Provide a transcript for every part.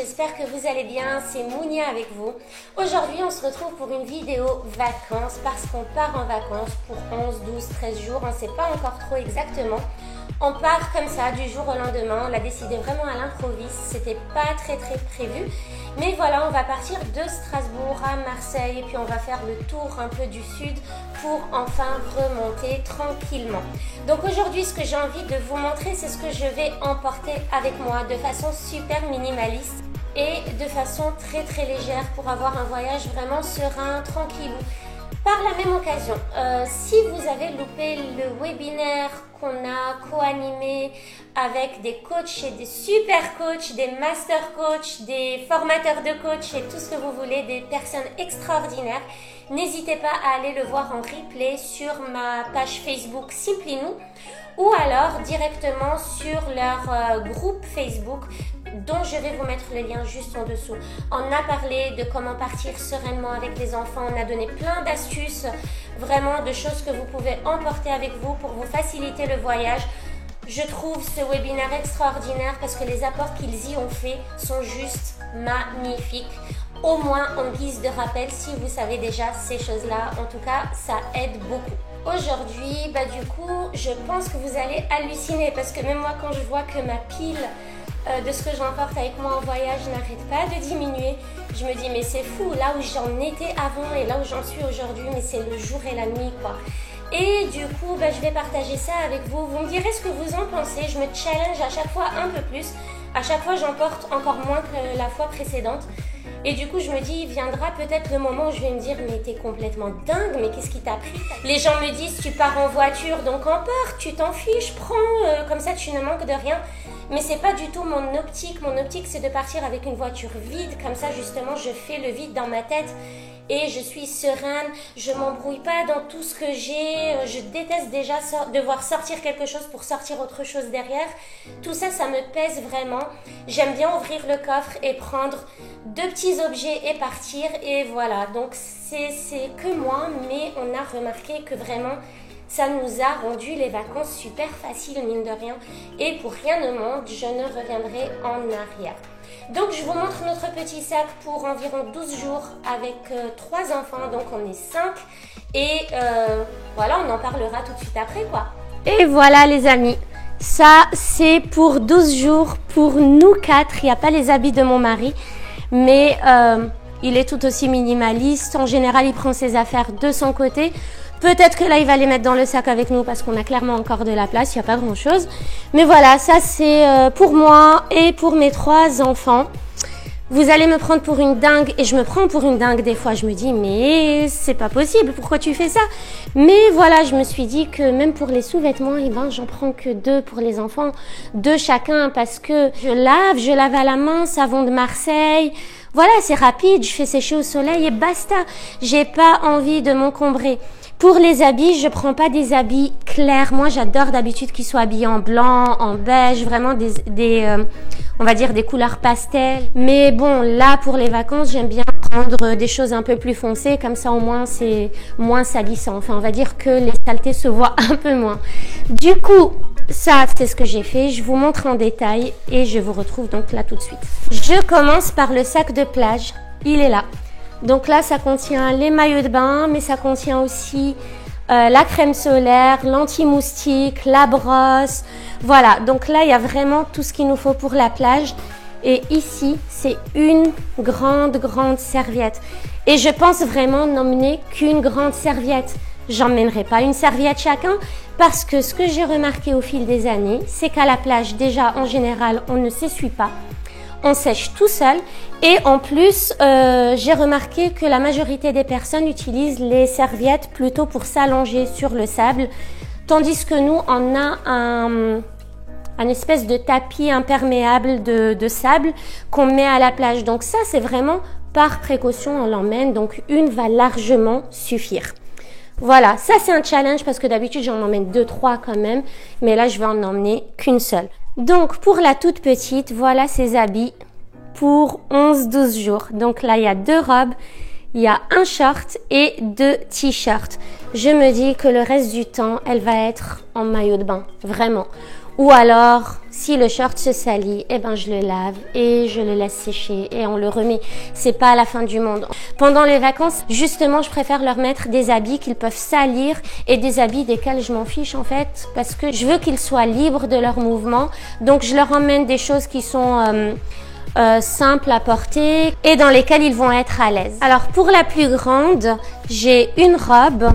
j'espère que vous allez bien, c'est Mounia avec vous. Aujourd'hui on se retrouve pour une vidéo vacances parce qu'on part en vacances pour 11, 12, 13 jours, on ne sait pas encore trop exactement. On part comme ça du jour au lendemain, on l'a décidé vraiment à l'improviste, c'était pas très prévu. Mais voilà, on va partir de Strasbourg à Marseille et puis on va faire le tour un peu du sud pour enfin remonter tranquillement. Donc aujourd'hui, ce que j'ai envie de vous montrer, c'est ce que je vais emporter avec moi de façon super minimaliste et de façon très légère pour avoir un voyage vraiment serein, tranquillou. Par la même occasion, si vous avez loupé le webinaire qu'on a co-animé avec des coachs et des super coachs, des master coachs, des formateurs de coach et tout ce que vous voulez, des personnes extraordinaires, n'hésitez pas à aller le voir en replay sur ma page Facebook Simply Nous ou alors directement sur leur groupe Facebook dont je vais vous mettre le lien juste en dessous. On a parlé de comment partir sereinement avec les enfants, on a donné plein d'astuces, vraiment de choses que vous pouvez emporter avec vous pour vous faciliter le voyage. Je trouve ce webinaire extraordinaire parce que les apports qu'ils y ont fait sont juste magnifiques. Au moins en guise de rappel, si vous savez déjà ces choses-là, en tout cas, ça aide beaucoup. Aujourd'hui, du coup, je pense que vous allez halluciner parce que même moi, quand je vois que ma pile de ce que j'emporte avec moi en voyage n'arrête pas de diminuer, je me dis mais c'est fou, là où j'en étais avant et là où j'en suis aujourd'hui, mais c'est le jour et la nuit quoi. Et du coup je vais partager ça avec vous, vous me direz ce que vous en pensez, je me challenge à chaque fois un peu plus, à chaque fois j'emporte encore moins que la fois précédente. Et du coup, je me dis, il viendra peut-être le moment où je vais me dire, mais t'es complètement dingue, mais qu'est-ce qui t'a pris? Les gens me disent, tu pars en voiture, donc emporte, tu t'en fiches, prends, comme ça tu ne manques de rien. Mais c'est pas du tout mon optique. Mon optique, c'est de partir avec une voiture vide. Comme ça, justement, je fais le vide dans ma tête et je suis sereine. Je m'embrouille pas dans tout ce que j'ai. Je déteste déjà devoir sortir quelque chose pour sortir autre chose derrière. Tout ça, ça me pèse vraiment. J'aime bien ouvrir le coffre et prendre deux petits objets et partir. Et voilà. Donc, c'est que moi, mais on a remarqué que vraiment, ça nous a rendu les vacances super faciles, mine de rien. Et pour rien au monde, je ne reviendrai en arrière. Donc, je vous montre notre petit sac pour environ 12 jours avec 3 enfants. Donc, on est 5. Et voilà, on en parlera tout de suite après, quoi. Et voilà, les amis. Ça, c'est pour 12 jours pour nous 4. Il n'y a pas les habits de mon mari. Mais il est tout aussi minimaliste. En général, il prend ses affaires de son côté. Peut-être que là, il va les mettre dans le sac avec nous parce qu'on a clairement encore de la place, il n'y a pas grand-chose. Mais voilà, ça c'est pour moi et pour mes 3 enfants. Vous allez me prendre pour une dingue et je me prends pour une dingue des fois. Je me dis, mais c'est pas possible, pourquoi tu fais ça? Mais voilà, je me suis dit que même pour les sous-vêtements, j'en prends que 2 pour les enfants, 2 chacun parce que je lave à la main, savon de Marseille. Voilà, c'est rapide, je fais sécher au soleil et basta. J'ai pas envie de m'encombrer. Pour les habits, je prends pas des habits clairs. Moi, j'adore d'habitude qu'ils soient habillés en blanc, en beige, vraiment on va dire des couleurs pastel. Mais bon, là, pour les vacances, j'aime bien prendre des choses un peu plus foncées. Comme ça, au moins, c'est moins salissant. Enfin, on va dire que les saletés se voient un peu moins. Du coup, ça, c'est ce que j'ai fait. Je vous montre en détail et je vous retrouve donc là tout de suite. Je commence par le sac de plage. Il est là. Donc là, ça contient les maillots de bain, mais ça contient aussi la crème solaire, l'anti-moustique, la brosse. Voilà, donc là, il y a vraiment tout ce qu'il nous faut pour la plage. Et ici, c'est une grande serviette. Et je pense vraiment n'emmener qu'une grande serviette. J'emmènerai pas une serviette chacun parce que ce que j'ai remarqué au fil des années, c'est qu'à la plage, déjà, en général, on ne s'essuie pas. On sèche tout seul et en plus, j'ai remarqué que la majorité des personnes utilisent les serviettes plutôt pour s'allonger sur le sable, tandis que nous, on a un espèce de tapis imperméable de sable qu'on met à la plage. Donc ça, c'est vraiment par précaution, on l'emmène. Donc une va largement suffire. Voilà, ça c'est un challenge parce que d'habitude, j'en emmène 2-3 quand même, mais là, je vais en emmener qu'une seule. Donc, pour la toute petite, voilà ses habits pour 11-12 jours. Donc là, il y a 2 robes, il y a un short et 2 t-shirts. Je me dis que le reste du temps, elle va être en maillot de bain, vraiment. Ou alors, si le short se salit, eh ben je le lave et je le laisse sécher et on le remet. C'est pas la fin du monde. Pendant les vacances, justement, je préfère leur mettre des habits qu'ils peuvent salir et des habits desquels je m'en fiche en fait, parce que je veux qu'ils soient libres de leurs mouvements. Donc je leur emmène des choses qui sont simples à porter et dans lesquelles ils vont être à l'aise. Alors pour la plus grande, j'ai une robe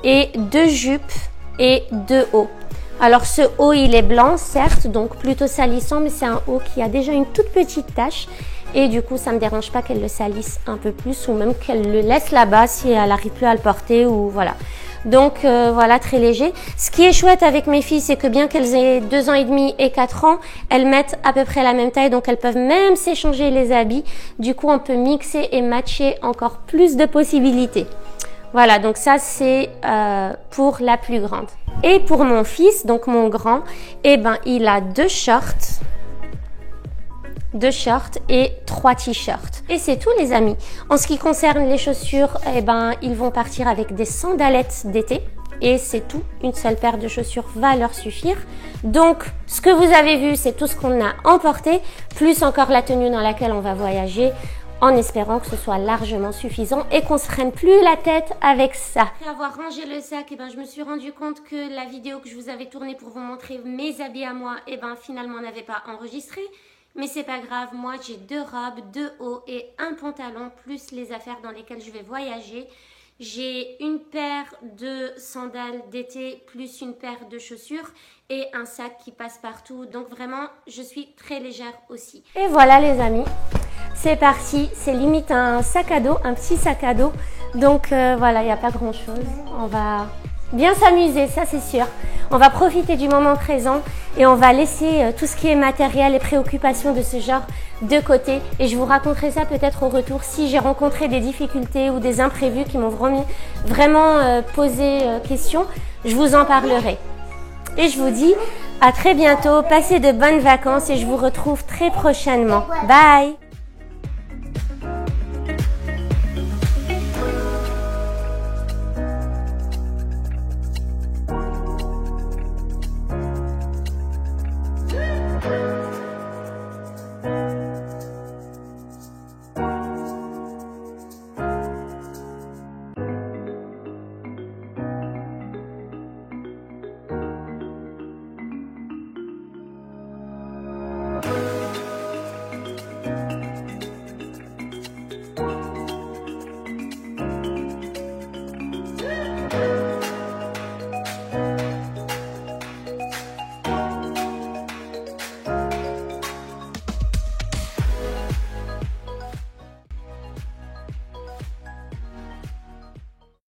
et 2 jupes et 2 hauts. Alors ce haut il est blanc certes, donc plutôt salissant, mais c'est un haut qui a déjà une toute petite tache et du coup ça me dérange pas qu'elle le salisse un peu plus ou même qu'elle le laisse là-bas si elle n'arrive plus à le porter ou voilà. Donc voilà, très léger. Ce qui est chouette avec mes filles, c'est que bien qu'elles aient 2 ans et demi et 4 ans, elles mettent à peu près la même taille, donc elles peuvent même s'échanger les habits. Du coup on peut mixer et matcher encore plus de possibilités. Voilà, donc ça c'est pour la plus grande. Et pour mon fils, donc mon grand, eh ben il a 2 shorts et 3 t-shirts. Et c'est tout les amis. En ce qui concerne les chaussures, eh ben ils vont partir avec des sandalettes d'été. Et c'est tout, une seule paire de chaussures va leur suffire. Donc ce que vous avez vu, c'est tout ce qu'on a emporté, plus encore la tenue dans laquelle on va voyager, en espérant que ce soit largement suffisant et qu'on se prenne plus la tête avec ça. Après avoir rangé le sac, eh ben, je me suis rendu compte que la vidéo que je vous avais tournée pour vous montrer mes habits à moi, eh ben, finalement n'avait pas enregistré. Mais c'est pas grave, moi j'ai 2 robes, 2 hauts et un pantalon, plus les affaires dans lesquelles je vais voyager. J'ai une paire de sandales d'été plus une paire de chaussures et un sac qui passe partout. Donc vraiment, je suis très légère aussi. Et voilà les amis, c'est parti. C'est limite un sac à dos, un petit sac à dos. Donc voilà, il n'y a pas grand chose. On va bien s'amuser, ça c'est sûr. On va profiter du moment présent et on va laisser tout ce qui est matériel et préoccupations de ce genre de côté. Et je vous raconterai ça peut-être au retour si j'ai rencontré des difficultés ou des imprévus qui m'ont vraiment posé question. Je vous en parlerai. Et je vous dis à très bientôt. Passez de bonnes vacances et je vous retrouve très prochainement. Bye!